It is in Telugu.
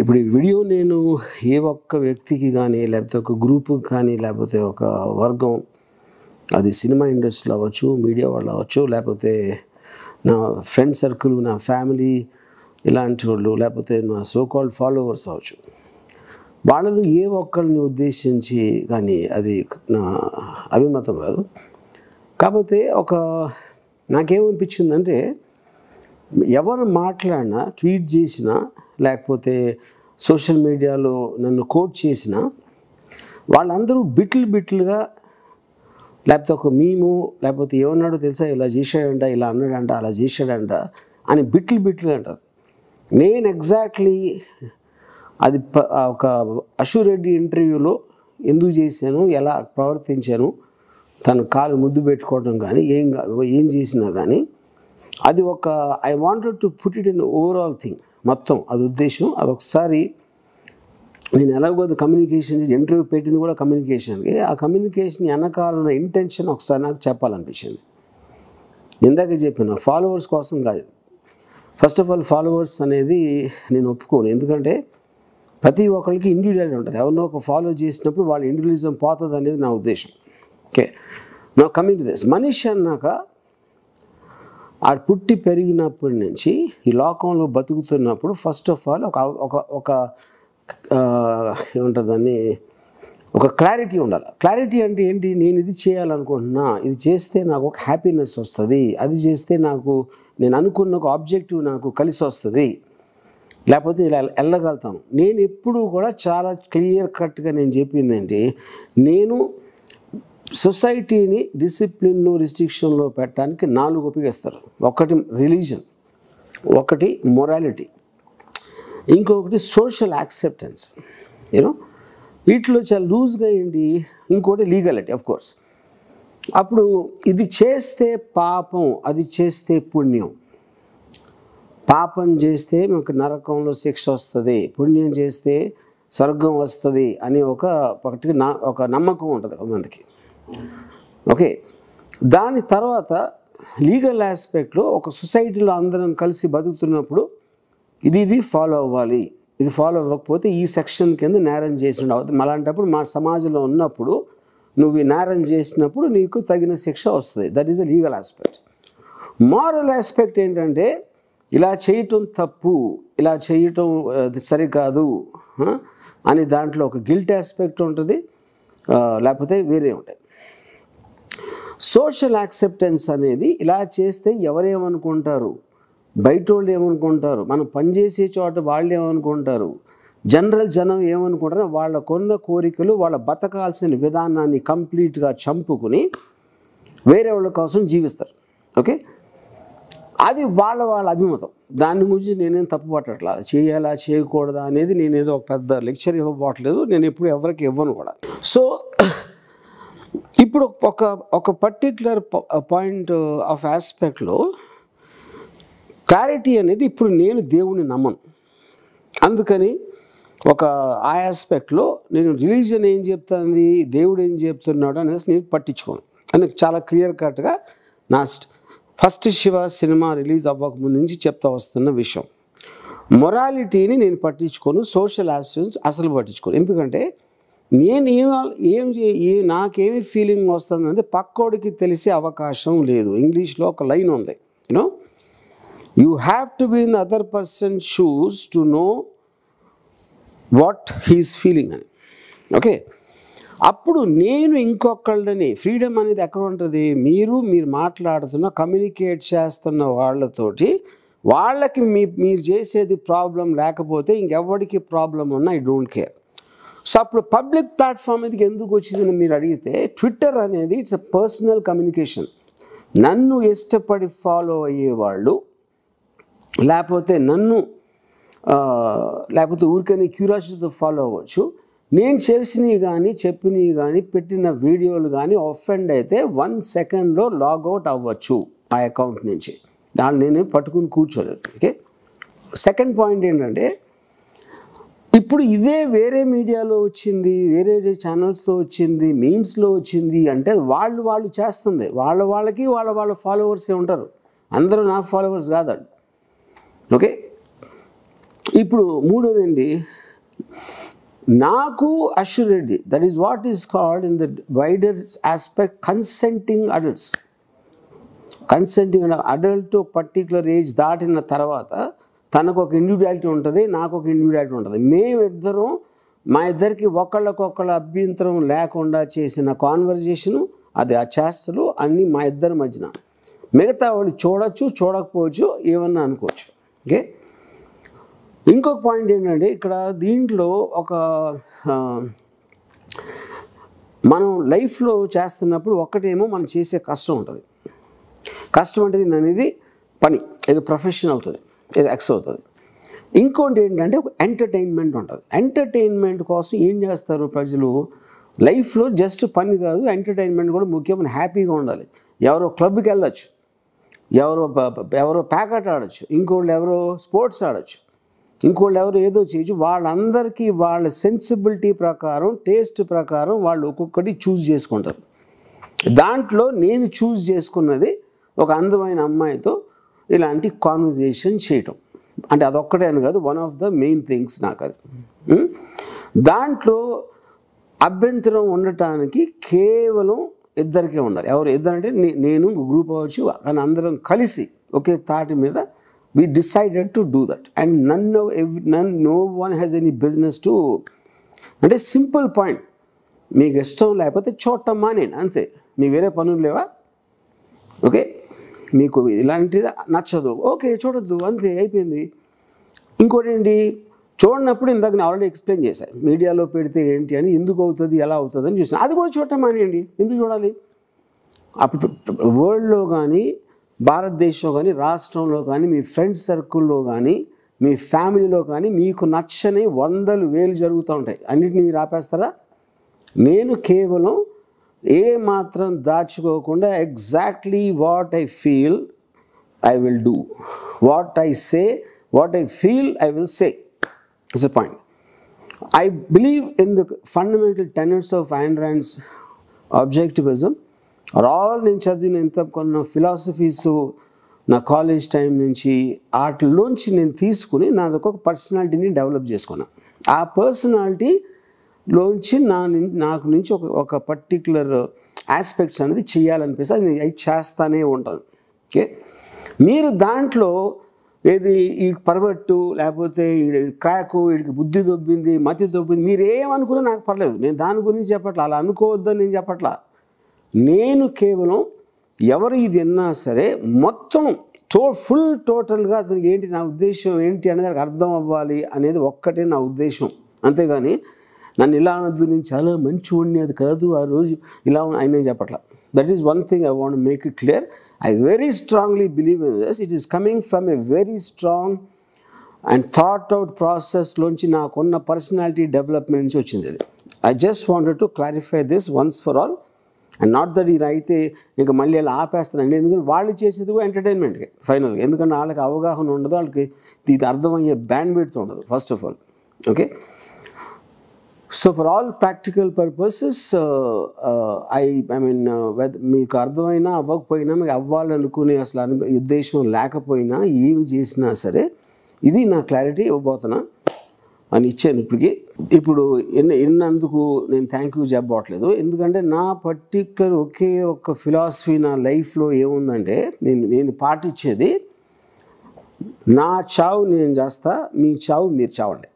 ఇప్పుడు ఈ వీడియో నేను ఏ ఒక్క వ్యక్తికి కానీ, లేకపోతే ఒక గ్రూప్కి కానీ, లేకపోతే ఒక వర్గం, అది సినిమా ఇండస్ట్రీలో అవ్వచ్చు, మీడియా వాళ్ళు అవ్వచ్చు, లేకపోతే నా ఫ్రెండ్ సర్కిల్, నా ఫ్యామిలీ ఇలాంటి వాళ్ళు, లేకపోతే నా సో కాల్డ్ ఫాలోవర్స్ అవ్వచ్చు, వాళ్ళను ఏ ఒక్కరిని ఉద్దేశించి కానీ అది నా అభిమతం కాదు. కాకపోతే నాకేమనిపించిందంటే, ఎవరు మాట్లాడినా, ట్వీట్ చేసినా, లేకపోతే సోషల్ మీడియాలో నన్ను కోట్ చేసినా, వాళ్ళందరూ బిట్లుగా, లేకపోతే ఒక మీము, లేకపోతే ఏమన్నాడో తెలుసా, ఇలా చేశాడంట, ఇలా అన్నాడంట, అలా చేశాడంట అని బిట్లుగా అంటారు. నేను ఎగ్జాక్ట్లీ అది ఒక అశురెడ్డి ఇంటర్వ్యూలో ఎందుకు చేశాను, ఎలా ప్రవర్తించాను, తను కాలు ముద్దు పెట్టుకోవడం కానీ ఏం చేసినా కానీ, అది I wanted to put it in overall thing, మొత్తం అది ఉద్దేశం. అదొకసారి నేను ఎలాగో కమ్యూనికేషన్ ఇంటర్వ్యూ పెట్టింది కూడా కమ్యూనికేషన్కి, ఆ కమ్యూనికేషన్ వెనకాలన్న ఇంటెన్షన్ ఒకసారి నాకు చెప్పాలనిపించింది. ఇందాక చెప్పిన ఫాలోవర్స్ కోసం కాదు. ఫస్ట్ ఆఫ్ ఆల్ ఫాలోవర్స్ అనేది నేను ఒప్పుకోను, ఎందుకంటే ప్రతి ఒక్కరికి ఇండివిజువాలిటీ ఉంటుంది. ఎవరినో ఒక ఫాలో చేసినప్పుడు వాళ్ళ ఇండివిజువలిజం పోతుంది అనేది నా ఉద్దేశం. ఓకే, నా కమింగ్ టు దిస్, మనిషి అన్నాక ఆడు పుట్టి పెరిగినప్పటి నుంచి ఈ లోకంలో బతుకుతున్నప్పుడు ఫస్ట్ ఆఫ్ ఆల్ ఏముంటుందని ఒక క్లారిటీ ఉండాలి. క్లారిటీ అంటే ఏంటి, నేను ఇది చేయాలనుకుంటున్నా, ఇది చేస్తే నాకు ఒక హ్యాపీనెస్ వస్తుంది, అది చేస్తే నేను అనుకున్న ఒక ఆబ్జెక్టివ్ నాకు కలిసి వస్తుంది, లేకపోతే ఇలా వెళ్ళగలుగుతాను. నేను ఎప్పుడూ కూడా చాలా క్లియర్ కట్గా నేను చెప్పింది ఏంటి, నేను సొసైటీని డిసిప్లిన్లో, రిస్ట్రిక్షన్లో పెట్టడానికి 4 ఉపయోగిస్తారు. ఒకటి రిలీజన్, ఒకటి మొరాలిటీ, ఇంకొకటి సోషల్ యాక్సెప్టెన్స్. వీటిలో చాలా లూజ్గా ఏంటి, ఇంకోటి లీగాలిటీ ఆఫ్ కోర్స్. అప్పుడు ఇది చేస్తే పాపం, అది చేస్తే పుణ్యం. పాపం చేస్తే మనకు నరకంలో శిక్ష వస్తుంది, పుణ్యం చేస్తే స్వర్గం వస్తుంది అని ఒక నమ్మకం ఉంటుంది మందికి. ఓకే, దాని తర్వాత లీగల్ ఆస్పెక్ట్లో ఒక సొసైటీలో అందరం కలిసి బతుకుతున్నప్పుడు ఇది ఫాలో అవ్వాలి, ఇది ఫాలో అవ్వకపోతే ఈ సెక్షన్ కింద నేరం చేసిన అవుతుంది. అలాంటప్పుడు మా సమాజంలో ఉన్నప్పుడు నువ్వు ఈ నేరం చేసినప్పుడు నీకు తగిన శిక్ష వస్తుంది. That is the legal aspect. Moral aspect ఏంటంటే, ఇలా చేయటం తప్పు, ఇలా చేయటం సరికాదు అని దాంట్లో ఒక గిల్ట్ ఆస్పెక్ట్ ఉంటుంది, లేకపోతే వేరే ఉంటాయి. సోషల్ యాక్సెప్టెన్స్ అనేది, ఇలా చేస్తే ఎవరేమనుకుంటారు, బయట వాళ్ళు ఏమనుకుంటారు, మనం పనిచేసే చోట వాళ్ళు ఏమనుకుంటారు, జనం ఏమనుకుంటారో వాళ్ళకున్న కోరికలు, వాళ్ళ బతకాల్సిన విధానాన్ని కంప్లీట్గా చంపుకుని వేరే వాళ్ళ కోసం జీవిస్తారు. ఓకే, అది వాళ్ళ అభిమతం. దాని గురించి నేనేం తప్పు పట్టట్లా, చేయాలా చేయకూడదా అనేది నేనేదో ఒక పెద్ద లెక్చర్ ఇవ్వబోట్లేదు, నేను ఎప్పుడు ఎవరికి ఇవ్వను కూడా. సో ఇప్పుడు ఒక పర్టిక్యులర్ పాయింట్ ఆఫ్ ఆస్పెక్ట్లో క్లారిటీ అనేది, ఇప్పుడు నేను దేవుని నమ్మను, అందుకని ఆ ఆస్పెక్ట్లో నేను రిలీజన్ ఏం చెప్తుంది, దేవుడు ఏం చెప్తున్నాడు అనేది నేను పట్టించుకోను. అందుకు చాలా క్లియర్ కట్గా నా ఫస్ట్ శివ సినిమా రిలీజ్ అవ్వకముందు నుంచి చెప్తా వస్తున్న విషయం. మొరాలిటీని నేను పట్టించుకోను, సోషల్ ఆస్పెక్ట్స్ అసలు పట్టించుకోను. ఎందుకంటే నాకేమి ఫీలింగ్ వస్తుందంటే, పక్కోడికి తెలిసే అవకాశం లేదు. ఇంగ్లీష్లో ఒక లైన్ ఉంది, you have to be in the other person shoes to know what he's feeling అని. ఓకే, అప్పుడు నేను ఇంకొకళ్ళని, ఫ్రీడమ్ అనేది ఎక్కడ ఉంటుంది, మీరు మాట్లాడుతున్న, కమ్యూనికేట్ చేస్తున్న వాళ్ళతోటి, వాళ్ళకి మీరు చేసేది ప్రాబ్లం లేకపోతే ఇంకెవరికి ప్రాబ్లం ఉన్నా ఐ డోంట్ కేర్. సో అప్పుడు పబ్లిక్ ప్లాట్ఫామ్ మీదకి ఎందుకు వచ్చిందని మీరు అడిగితే, ట్విట్టర్ అనేది ఇట్స్ ఎ పర్సనల్ కమ్యూనికేషన్. నన్ను ఇష్టపడి ఫాలో అయ్యేవాళ్ళు, లేకపోతే లేకపోతే ఊరికని క్యూరియాసిటీతో ఫాలో అవ్వచ్చు. నేను చేసినవి కానీ, చెప్పినవి కానీ, పెట్టిన వీడియోలు కానీ ఆఫెండ్ అయితే 1 సెకండ్లో లాగౌట్ అవ్వచ్చు ఆ అకౌంట్ నుంచి. దాన్ని నేను పట్టుకుని కూర్చోలేదు. ఓకే, సెకండ్ పాయింట్ ఏంటంటే, ఇప్పుడు ఇదే వేరే మీడియాలో వచ్చింది, వేరే ఛానల్స్లో వచ్చింది, మీమ్స్లో వచ్చింది అంటే వాళ్ళు చేస్తుంది, వాళ్ళకి వాళ్ళ ఫాలోవర్సే ఉంటారు, అందరూ నా ఫాలోవర్స్ కాదండి. ఓకే, ఇప్పుడు మూడోదండి, నాకు అష్యూరెడ్డి, that is what is called in the wider aspect consenting adults. Consenting adult particular age దాటిన తర్వాత తనకు ఒక ఇండివిజువాలిటీ ఉంటుంది, నాకు ఒక ఇండివిజువాలిటీ ఉంటుంది. మేమిద్దరం మా ఇద్దరికి ఒకళ్ళకొకళ్ళ అభ్యంతరం లేకుండా చేసిన కాన్వర్జేషను, అది ఆ చేష్టలు అన్నీ మా ఇద్దరి మధ్యన. మిగతా వాళ్ళు చూడొచ్చు, చూడకపోవచ్చు, ఏమన్నా అనుకోవచ్చు. ఓకే. ఇంకొక పాయింట్ ఏంటంటే ఇక్కడ దీంట్లో ఒక మనం లైఫ్లో చేస్తున్నప్పుడు ఒక్కటేమో మనం చేసే కష్టం ఉంటుంది. కష్టం అంటే అనేది పని, ఏదో ప్రొఫెషన్ అవుతుంది, ఏదో ఎక్స్ అవుతుంది. ఇంకోటి ఏంటంటే ఒక ఎంటర్టైన్మెంట్ ఉంటుంది. ఎంటర్టైన్మెంట్ కోసం ఏం చేస్తారు ప్రజలు లైఫ్లో? జస్ట్ పని కాదు, ఎంటర్టైన్మెంట్ కూడా ముఖ్యం. మనం హ్యాపీగా ఉండాలి. ఎవరో క్లబ్కి వెళ్ళొచ్చు, ఎవరో ప్యాకెట్ ఆడచ్చు, ఇంకోళ్ళు ఎవరో స్పోర్ట్స్ ఆడచ్చు, ఇంకోళ్ళు ఎవరు ఏదో చేయొచ్చు. వాళ్ళందరికీ వాళ్ళ సెన్సిబిలిటీ ప్రకారం, టేస్ట్ ప్రకారం వాళ్ళు ఒక్కొక్కటి చూస్ చేసుకుంటారు. దాంట్లో నేను చూస్ చేసుకున్నది ఒక అందమైన అమ్మాయితో ఇలాంటి కాన్వర్జేషన్ చేయటం. అంటే అదొక్కటే అని కాదు, one of the main things నాకు అది. దాంట్లో అభ్యంతరం ఉండటానికి కేవలం ఇద్దరికే ఉండాలి. ఎవరు ఇద్దరంటే నేను, గ్రూప్ అవ్వచ్చు, కానీ అందరం కలిసి ఒకే తాటి మీద we decided to do that, and no one has any business to. అంటే సింపుల్ పాయింట్, మీకు ఇష్టం లేకపోతే చూడటం మానేయండి అంతే. మీ వేరే పనులు లేవా? ఓకే, మీకు ఇలాంటిది నచ్చదు, ఓకే చూడొద్దు, అంతే, అయిపోయింది. ఇంకోటి ఏంటి, చూడనప్పుడు ఇందాక నేను ఆల్రెడీ ఎక్స్ప్లెయిన్ చేశాను, మీడియాలో పెడితే ఏంటి అని, ఎందుకు అవుతుంది, ఎలా అవుతుంది అని చూసాను. అది కూడా చూడటం మానేయండి. ఎందుకు చూడాలి? అప్పుడు వరల్డ్లో కానీ, భారతదేశంలో కానీ, రాష్ట్రంలో కానీ, మీ ఫ్రెండ్స్ సర్కిల్లో కానీ, మీ ఫ్యామిలీలో కానీ మీకు నచ్చని 100,000 జరుగుతూ ఉంటాయి. అన్నిటిని మీరు ఆపేస్తారా? నేను కేవలం ఏ మాత్రం దాచుకోకుండా exactly what I feel I will do, what I say, what I feel I will say. It's a point. I believe in the fundamental tenets of Ayn Rand's objectivism. All నేను చదివిన ఎంత కొన్ని ఫిలాసఫీస్ నా కాలేజ్ టైం నుంచి వాటిలోంచి నేను తీసుకుని నాదొక పర్సనాలిటీని డెవలప్ చేసుకున్నాను. ఆ పర్సనాలిటీలోంచి నాకు నుంచి ఒక పర్టిక్యులర్ ఆస్పెక్ట్స్ అనేది చేయాలనిపిస్తే అది నేను చేస్తానే ఉంటాను. ఓకే, మీరు దాంట్లో ఏది ఈ పర్వట్టు లేకపోతే క్రాకు, వీడికి బుద్ధి దొబ్బింది, మతి దొబ్బింది, మీరు ఏమనుకున్నా నాకు పర్లేదు. నేను దాని గురించి చెప్పట్లా, అలా అనుకోవద్దని నేను చెప్పట్లా. నేను కేవలం ఎవరు ఇది విన్నా సరే మొత్తం ఫుల్ టోటల్గా అతనికి ఏంటి నా ఉద్దేశం ఏంటి అనేది అర్థం అవ్వాలి అనేది ఒక్కటే నా ఉద్దేశం. అంతేగాని నన్ను ఇలా అనద్దు, నేను చాలా మంచివాడిని, అది కాదు, ఆ రోజు ఇలా ఆయన చెప్పట్లా. That is one thing I want to make it clear. I very strongly believe in this. It is coming from a very strong and thought out process లోంచి నాకున్న పర్సనాలిటీ డెవలప్మెంట్ నుంచి వచ్చింది. I just wanted to clarify this once for all, and not that ఇది అయితే ఇంకా మళ్ళీ అలా ఆపేస్తానండి. ఎందుకంటే వాళ్ళు చేసేది కూడా ఎంటర్టైన్మెంట్కి ఫైనల్గా. ఎందుకంటే వాళ్ళకి అవగాహన ఉండదు, వాళ్ళకి ఇది అర్థమయ్యే బ్యాండ్ విడ్త్ ఉండదు first of all. Okay, so for all practical purposes I mean మీకు అర్థమైనా అవ్వకపోయినా, మీకు అవ్వాలనుకునే అసలు ఉద్దేశం లేకపోయినా, ఏం చేసినా సరే ఇది నా క్లారిటీ ఇవ్వబోతున్నా అని ఇచ్చాను ఇప్పటికి. ఇప్పుడు ఎన్నందుకు నేను థ్యాంక్ యూ చెప్పట్లేదు, ఎందుకంటే నా పర్టిక్యులర్ ఒకే ఒక ఫిలాసఫీ నా లైఫ్లో ఏముందంటే, నేను పాటించేది నా చావు నేను చేస్తా, మీ చావు మీరు చావండి.